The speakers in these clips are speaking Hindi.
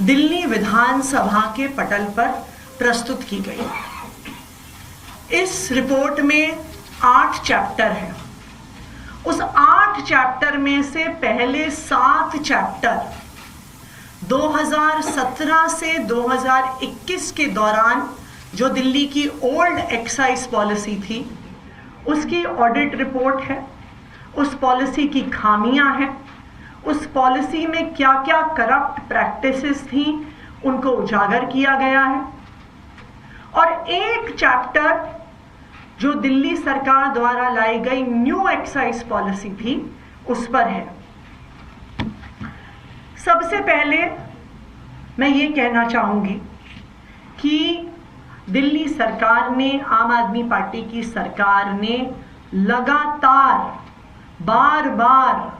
दिल्ली विधानसभा के पटल पर प्रस्तुत की गई। इस रिपोर्ट में 8 चैप्टर हैं। उस 8 चैप्टर में से पहले 7 चैप्टर 2017 से 2021 के दौरान जो दिल्ली की ओल्ड एक्साइज पॉलिसी थी उसकी ऑडिट रिपोर्ट है, उस पॉलिसी की खामियां हैं, उस पॉलिसी में क्या क्या करप्ट प्रैक्टिसेस थी उनको उजागर किया गया है। और एक चैप्टर जो दिल्ली सरकार द्वारा लाई गई न्यू एक्साइज पॉलिसी थी उस पर है। सबसे पहले मैं ये कहना चाहूंगी कि दिल्ली सरकार ने, आम आदमी पार्टी की सरकार ने लगातार बार बार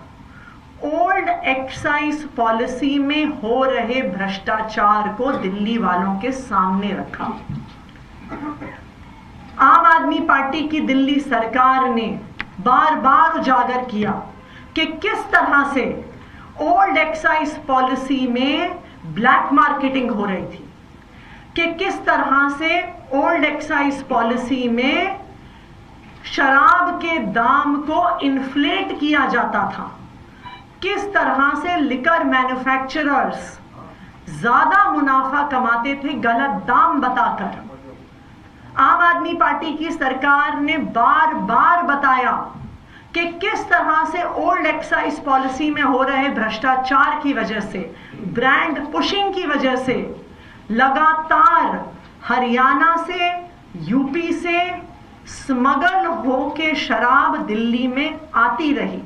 ओल्ड एक्साइज पॉलिसी में हो रहे भ्रष्टाचार को दिल्ली वालों के सामने रखा। आम आदमी पार्टी की दिल्ली सरकार ने बार बार उजागर किया कि किस तरह से ओल्ड एक्साइज पॉलिसी में ब्लैक मार्केटिंग हो रही थी, कि किस तरह से ओल्ड एक्साइज पॉलिसी में शराब के दाम को इन्फ्लेट किया जाता था, किस तरह से लिकर मैन्युफैक्चरर्स ज्यादा मुनाफा कमाते थे गलत दाम बताकर। आम आदमी पार्टी की सरकार ने बार बार बताया कि किस तरह से ओल्ड एक्साइज पॉलिसी में हो रहे भ्रष्टाचार की वजह से, ब्रांड पुशिंग की वजह से लगातार हरियाणा से, यूपी से स्मगल होके शराब दिल्ली में आती रही।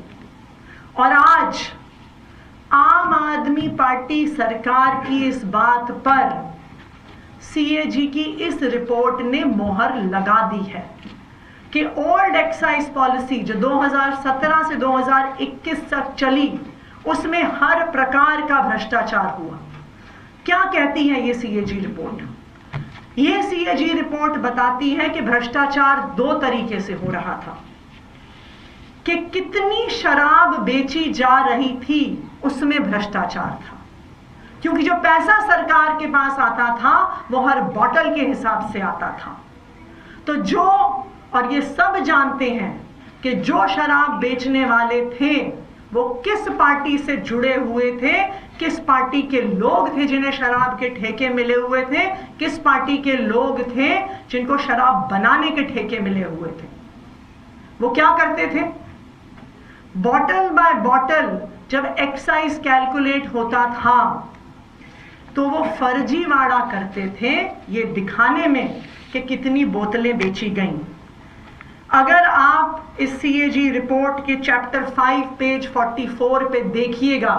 और आज आम आदमी पार्टी सरकार की इस बात पर सीएजी की इस रिपोर्ट ने मोहर लगा दी है कि ओल्ड एक्साइज पॉलिसी जो 2017 से 2021 तक चली उसमें हर प्रकार का भ्रष्टाचार हुआ। क्या कहती है ये सीएजी रिपोर्ट? ये सीएजी रिपोर्ट बताती है कि भ्रष्टाचार 2 तरीके से हो रहा था, कि कितनी शराब बेची जा रही थी उसमें भ्रष्टाचार था, क्योंकि जो पैसा सरकार के पास आता था वो हर बोतल के हिसाब से आता था। तो जो, और ये सब जानते हैं कि जो शराब बेचने वाले थे वो किस पार्टी से जुड़े हुए थे, किस पार्टी के लोग थे जिन्हें शराब के ठेके मिले हुए थे, किस पार्टी के लोग थे जिनको शराब बनाने के ठेके मिले हुए थे। वो क्या करते थे? बॉटल बाय बॉटल जब एक्साइज कैलकुलेट होता था तो वो फर्जीवाड़ा करते थे ये दिखाने में कि कितनी बोतलें बेची गईं। अगर आप इस सीएजी रिपोर्ट के चैप्टर 5 पेज 44 पे देखिएगा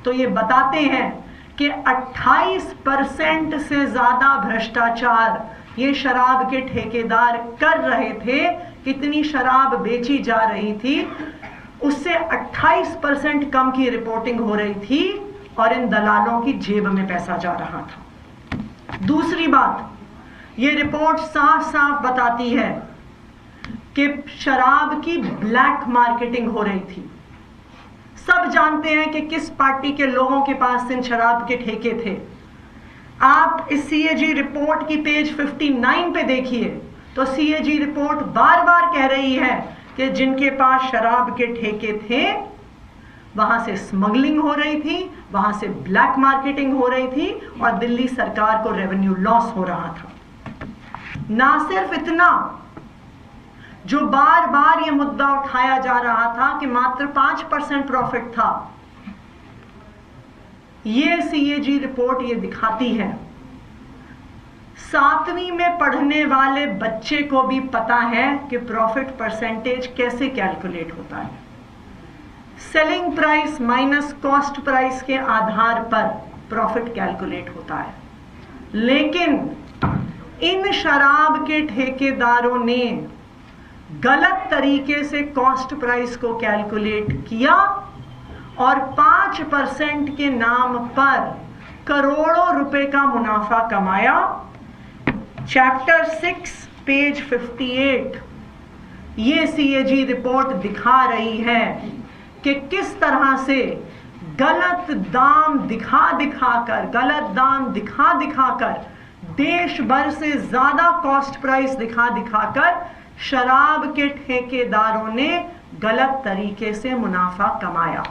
तो ये बताते हैं कि 28% से ज्यादा भ्रष्टाचार ये शराब के ठेकेदार कर रहे थे। कितनी शराब बेची जा रही थी उससे 28% कम की रिपोर्टिंग हो रही थी और इन दलालों की जेब में पैसा जा रहा था। दूसरी बात, ये रिपोर्ट साफ साफ बताती है कि शराब की ब्लैक मार्केटिंग हो रही थी। सब जानते हैं कि किस पार्टी के लोगों के पास इन शराब के ठेके थे। आप इस सीएजी रिपोर्ट की पेज 59 पे देखिए तो सीएजी रिपोर्ट बार बार कह रही है कि जिनके पास शराब के ठेके थे वहां से स्मगलिंग हो रही थी, वहां से ब्लैक मार्केटिंग हो रही थी और दिल्ली सरकार को रेवेन्यू लॉस हो रहा था। ना सिर्फ इतना, जो बार बार ये मुद्दा उठाया जा रहा था कि मात्र 5% प्रॉफिट था, ये सीएजी रिपोर्ट ये दिखाती है 7वीं में पढ़ने वाले बच्चे को भी पता है कि प्रॉफिट परसेंटेज कैसे कैलकुलेट होता है। Selling price minus cost price के आधार पर प्रॉफिट कैलकुलेट होता है। लेकिन इन शराब के ठेकेदारों ने गलत तरीके से कॉस्ट प्राइस को कैलकुलेट किया और 5% के नाम पर करोड़ों रुपए का मुनाफा कमाया। चैप्टर 6 पेज 58 ये सीएजी रिपोर्ट दिखा रही है कि किस तरह से गलत दाम दिखा कर देश भर से ज्यादा कॉस्ट प्राइस दिखाकर शराब के ठेकेदारों ने गलत तरीके से मुनाफा कमाया।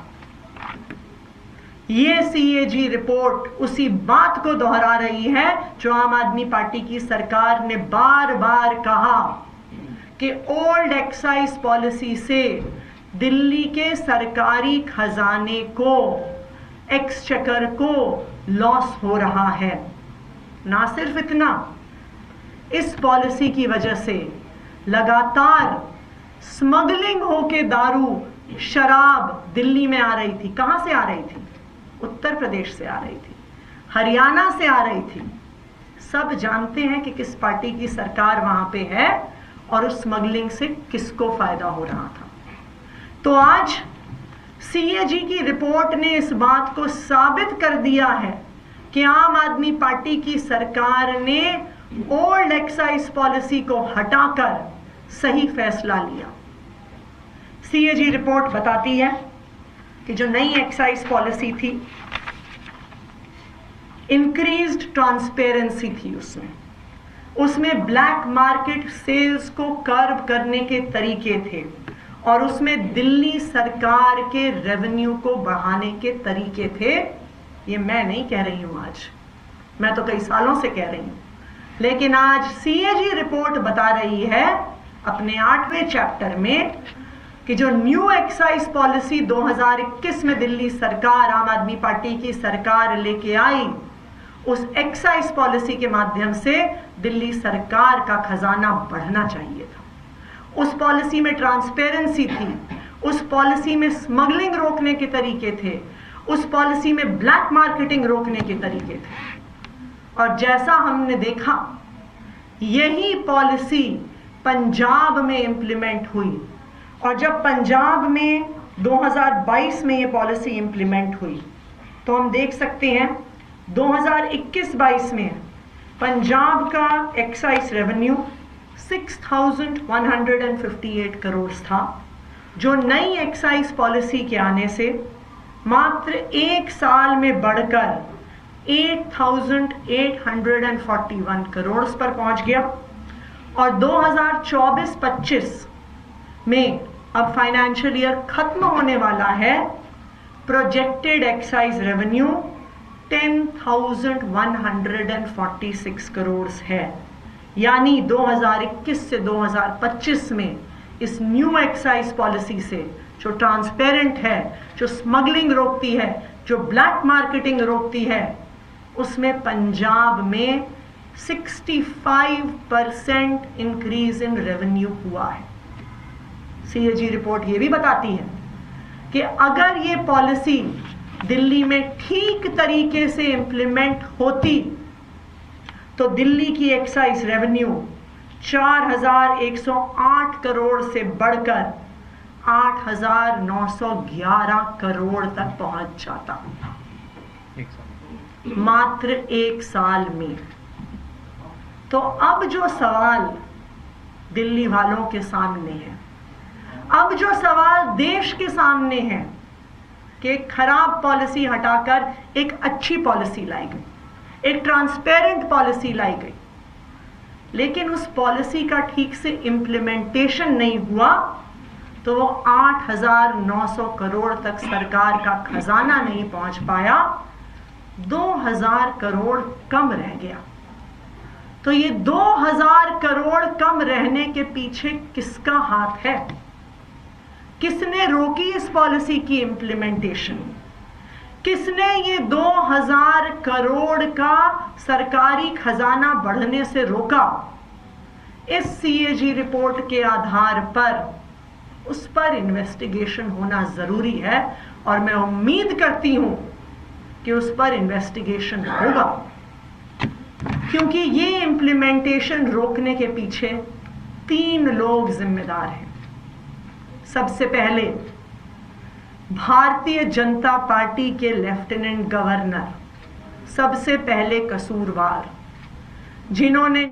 ये सीएजी रिपोर्ट उसी बात को दोहरा रही है जो आम आदमी पार्टी की सरकार ने बार बार कहा कि ओल्ड एक्साइज पॉलिसी से दिल्ली के सरकारी खजाने को, एक्सचेकर को लॉस हो रहा है। ना सिर्फ इतना, इस पॉलिसी की वजह से लगातार स्मगलिंग होके दारू, शराब दिल्ली में आ रही थी। कहां से आ रही थी? उत्तर प्रदेश से आ रही थी, हरियाणा से आ रही थी। सब जानते हैं कि किस पार्टी की सरकार वहां पे है और उस स्मगलिंग से किसको फायदा हो रहा था। तो आज सीएजी की रिपोर्ट ने इस बात को साबित कर दिया है कि आम आदमी पार्टी की सरकार ने ओल्ड एक्साइज पॉलिसी को हटाकर सही फैसला लिया। सीएजी रिपोर्ट बताती है कि जो नई एक्साइज पॉलिसी थी, इंक्रीज्ड ट्रांसपेरेंसी थी उसमें ब्लैक मार्केट सेल्स को कर्ब करने के तरीके थे और उसमें दिल्ली सरकार के रेवेन्यू को बढ़ाने के तरीके थे। ये मैं नहीं कह रही हूं, आज मैं तो कई सालों से कह रही हूं, लेकिन आज सीएजी रिपोर्ट बता रही है अपने 8वें चैप्टर में कि जो न्यू एक्साइज पॉलिसी 2021 में दिल्ली सरकार, आम आदमी पार्टी की सरकार लेके आई, उस एक्साइज पॉलिसी के माध्यम से दिल्ली सरकार का खजाना बढ़ना चाहिए था। उस पॉलिसी में ट्रांसपेरेंसी थी, उस पॉलिसी में स्मगलिंग रोकने के तरीके थे, उस पॉलिसी में ब्लैक मार्केटिंग रोकने के तरीके थे। और जैसा हमने देखा, यही पॉलिसी पंजाब में इंप्लीमेंट हुई और जब पंजाब में 2022 में ये पॉलिसी इंप्लीमेंट हुई तो हम देख सकते हैं 2021-22 में पंजाब का एक्साइज रेवेन्यू 6,158 करोड़ था, जो नई एक्साइज पॉलिसी के आने से मात्र एक साल में बढ़कर 8,841 करोड़ पर पहुंच गया। और 2024-25 में अब फाइनेंशियल ईयर खत्म होने वाला है, प्रोजेक्टेड एक्साइज रेवेन्यू 10,146 करोड़ है। यानी 2021 से 2025 में इस न्यू एक्साइज पॉलिसी से, जो ट्रांसपेरेंट है, जो स्मगलिंग रोकती है, जो ब्लैक मार्केटिंग रोकती है, उसमें पंजाब में 65% इंक्रीज इन रेवेन्यू हुआ है। सीएजी रिपोर्ट ये भी बताती है कि अगर ये पॉलिसी दिल्ली में ठीक तरीके से इंप्लीमेंट होती तो दिल्ली की एक्साइज रेवेन्यू 4,108 करोड़ से बढ़कर 8,911 करोड़ तक पहुंच जाता, मात्र एक साल में। तो अब जो सवाल दिल्ली वालों के सामने है, अब जो सवाल देश के सामने है कि खराब पॉलिसी हटाकर एक अच्छी पॉलिसी लाई गई, एक ट्रांसपेरेंट पॉलिसी लाई गई, लेकिन उस पॉलिसी का ठीक से इंप्लीमेंटेशन नहीं हुआ तो वो 8,900 करोड़ तक सरकार का खजाना नहीं पहुंच पाया, 2,000 करोड़ कम रह गया। तो ये 2,000 करोड़ कम रहने के पीछे किसका हाथ है? किसने रोकी इस पॉलिसी की इंप्लीमेंटेशन? किसने ये 2,000 करोड़ का सरकारी खजाना बढ़ने से रोका? इस सीएजी रिपोर्ट के आधार पर उस पर इन्वेस्टिगेशन होना जरूरी है और मैं उम्मीद करती हूं कि उस पर इन्वेस्टिगेशन होगा, क्योंकि ये इंप्लीमेंटेशन रोकने के पीछे 3 लोग जिम्मेदार हैं। सबसे पहले भारतीय जनता पार्टी के लेफ्टिनेंट गवर्नर, सबसे पहले कसूरवार, जिन्होंने